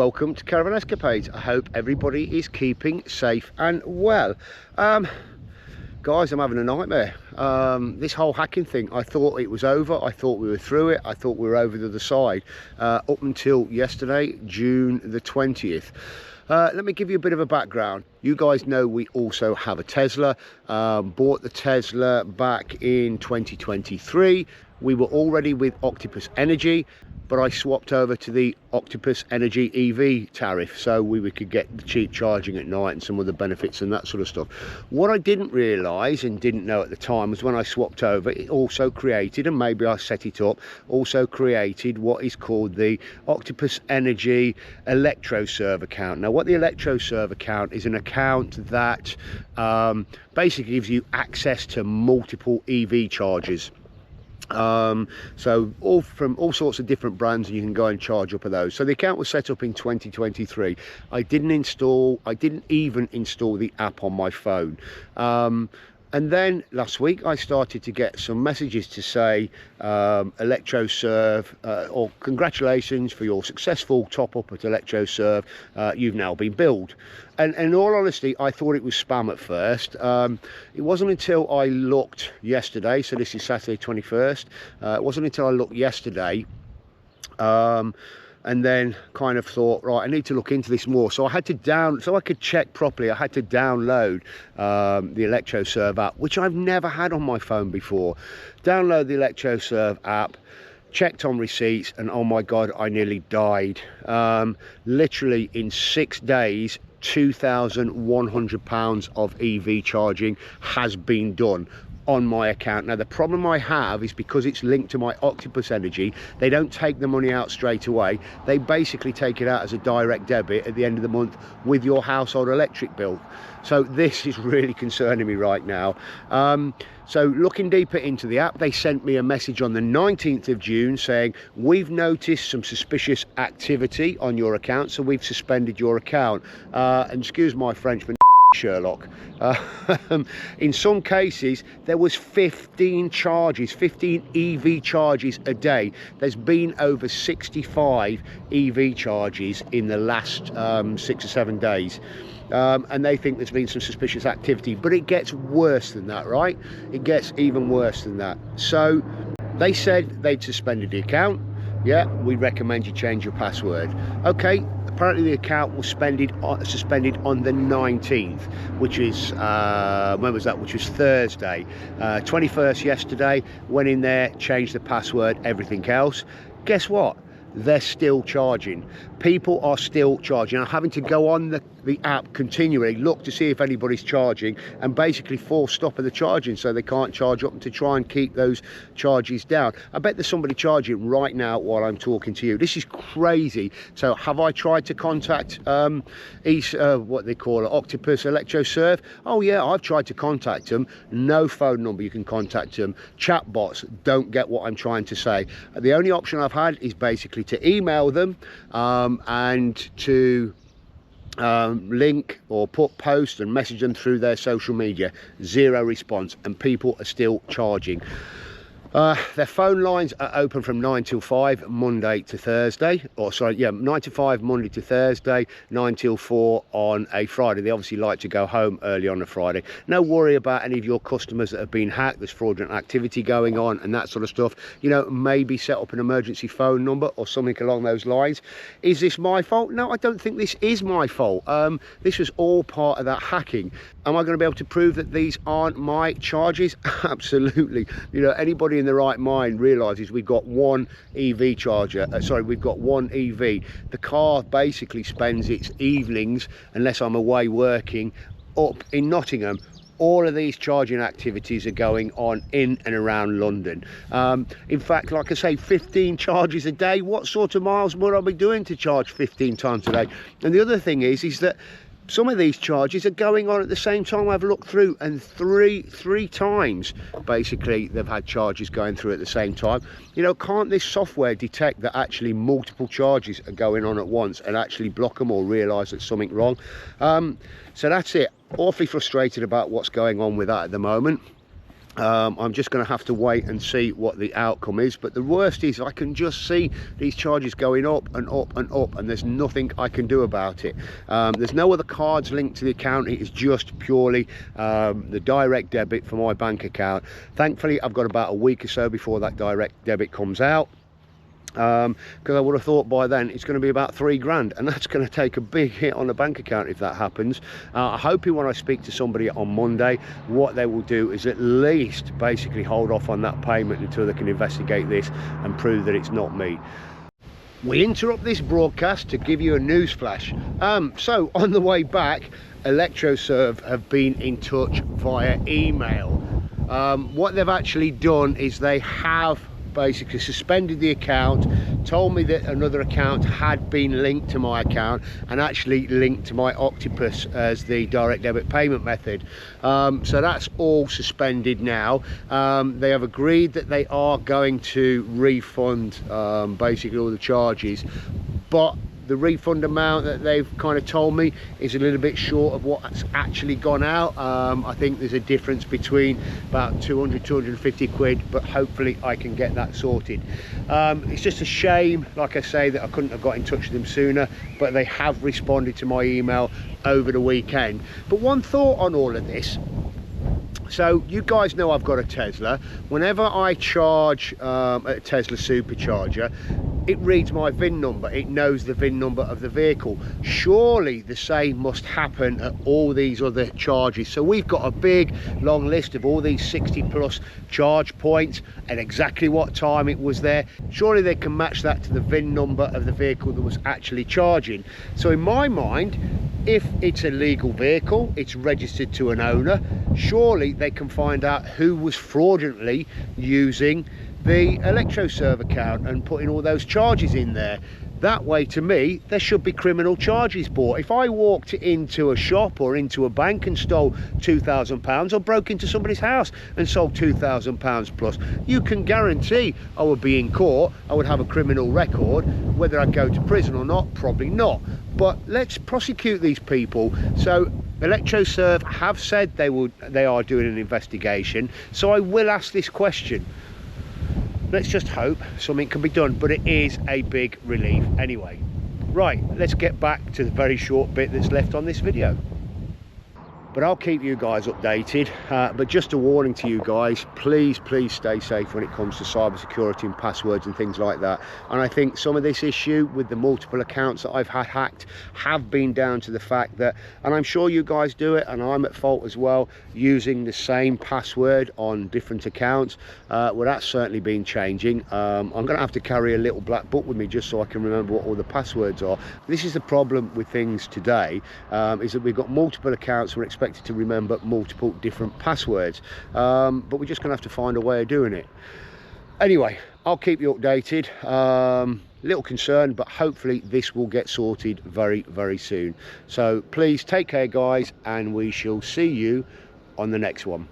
welcome to Caravan Escapades. I hope everybody is keeping safe and well. Guys, I'm having a nightmare. This whole hacking thing, I thought it was over. I thought we were through it. I thought we were over the other side. Up until yesterday, June the 20th. Let me give you a bit of a background. You guys know we also have a Tesla. Bought the Tesla back in 2023. We were already with Octopus Energy, but I swapped over to the Octopus Energy EV tariff so we could get the cheap charging at night and some other benefits and that sort of stuff. What I didn't realise and didn't know at the time was when I swapped over, it also created, and maybe I set it up, also created what is called the Octopus Energy Electroverse account. Now, what the Electroverse account is, an account that basically gives you access to multiple EV chargers. So from all sorts of different brands, and you can go and charge up of those. So the account was set up in 2023. I didn't even install the app on my phone. And then last week I started to get some messages to say Electroverse, or congratulations for your successful top up at Electroverse, you've now been billed. And in all honesty, I thought it was spam at first. It wasn't until I looked yesterday, so this is Saturday 21st, it wasn't until I looked yesterday and then kind of thought, right, I need to look into this more. So I had to so I could check properly, I had to download the Electroverse app, which I've never had on my phone before. Download the Electroverse app, checked on receipts, and oh my God, I nearly died. Literally in 6 days, £2,100 of EV charging has been done on my account. Now, the problem I have is because it's linked to my Octopus Energy, they don't take the money out straight away. They basically take it out as a direct debit at the end of the month with your household electric bill. So this is really concerning me right now. So looking deeper into the app, they sent me a message on the 19th of June saying, we've noticed some suspicious activity on your account, so we've suspended your account. And excuse my French, but Sherlock. In some cases there was 15 EV charges a day. There's been over 65 EV charges in the last 6 or 7 days. And they think there's been some suspicious activity, but it gets worse than that, right? It gets even worse than that. So they said they'd suspended the account. Yeah, we recommend you change your password. Okay, apparently the account was suspended on the 19th, which is, when was that? Which was Thursday. 21st yesterday, went in there, changed the password, everything else. Guess what? They're still charging. People are still charging. I'm having to go on the app continually, look to see if anybody's charging, and basically force stop of the charging so they can't charge up, and to try and keep those charges down. I bet there's somebody charging right now while I'm talking to you. This is crazy. So have I tried to contact what they call it, Octopus Electroverse? Oh yeah, I've tried to contact them. No phone number you can contact them. Chat bots don't get what I'm trying to say. The only option I've had is basically to email them and to link or put post and message them through their social media. Zero response, and people are still charging. Their phone lines are open from 9 till 5 Monday to Thursday, or sorry, yeah, 9 to 5 Monday to Thursday, 9 till 4 on a Friday. They obviously like to go home early on a Friday. No worry about any of your customers that have been hacked. There's fraudulent activity going on and that sort of stuff. You know, maybe set up an emergency phone number or something along those lines. Is this my fault? No, I don't think this is my fault. This was all part of that hacking. Am I going to be able to prove that these aren't my charges? Absolutely. You know, anybody in the right mind realizes we've got one EV charger, we've got one EV. The car basically spends its evenings, unless I'm away working, up in Nottingham. All of these charging activities are going on in and around London. In fact, like I say, 15 charges a day. What sort of miles would I be doing to charge 15 times a day? And the other thing is that some of these charges are going on at the same time. I've looked through, and three times basically they've had charges going through at the same time. You know, can't this software detect that actually multiple charges are going on at once and actually block them or realize that something's wrong? So that's it. Awfully frustrated about what's going on with that at the moment. I'm just going to have to wait and see what the outcome is. But the worst is I can just see these charges going up and up and up, and there's nothing I can do about it. There's no other cards linked to the account. It is just purely the direct debit for my bank account. Thankfully, I've got about a week or so before that direct debit comes out, because I would have thought by then it's going to be about £3 grand, and that's going to take a big hit on the bank account if that happens. I'm hoping when I speak to somebody on Monday, what they will do is at least basically hold off on that payment until they can investigate this and prove that it's not me. We interrupt this broadcast to give you a news flash. So on the way back, Electroserve have been in touch via email. What they've actually done is they have basically suspended the account, told me that another account had been linked to my account and actually linked to my Octopus as the direct debit payment method. So that's all suspended now. They have agreed that they are going to refund basically all the charges, but the refund amount that they've kind of told me is a little bit short of what's actually gone out. I think there's a difference between about 200, 250 quid, but hopefully I can get that sorted. It's just a shame, like I say, that I couldn't have got in touch with them sooner, but they have responded to my email over the weekend. But one thought on all of this. So you guys know I've got a Tesla. Whenever I charge a Tesla supercharger, it reads my VIN number. It knows the VIN number of the vehicle. Surely the same must happen at all these other charges. So we've got a big long list of all these 60+ charge points and exactly what time it was there. Surely they can match that to the VIN number of the vehicle that was actually charging. So in my mind, if it's a legal vehicle, it's registered to an owner, surely they can find out who was fraudulently using the Electroserve account and putting all those charges in there. That way, to me, there should be criminal charges brought. If I walked into a shop or into a bank and stole £2,000, or broke into somebody's house and sold £2,000 plus, you can guarantee I would be in court. I would have a criminal record. Whether I'd go to prison or not, probably not. But let's prosecute these people. So Electroserve have said they are doing an investigation. So I will ask this question. Let's just hope something can be done, but it is a big relief anyway. Right, let's get back to the very short bit that's left on this video. But I'll keep you guys updated. But just a warning to you guys, please stay safe when it comes to cybersecurity and passwords and things like that. And I think some of this issue with the multiple accounts that I've had hacked have been down to the fact that, and I'm sure you guys do it, and I'm at fault as well, using the same password on different accounts. Well, that's certainly been changing. I'm going to have to carry a little black book with me just so I can remember what all the passwords are. This is the problem with things today, is that we've got multiple accounts. We're expected to remember multiple different passwords, but we're just gonna have to find a way of doing it. Anyway, I'll keep you updated. Little concerned, but hopefully this will get sorted very soon. So please take care guys, and we shall see you on the next one.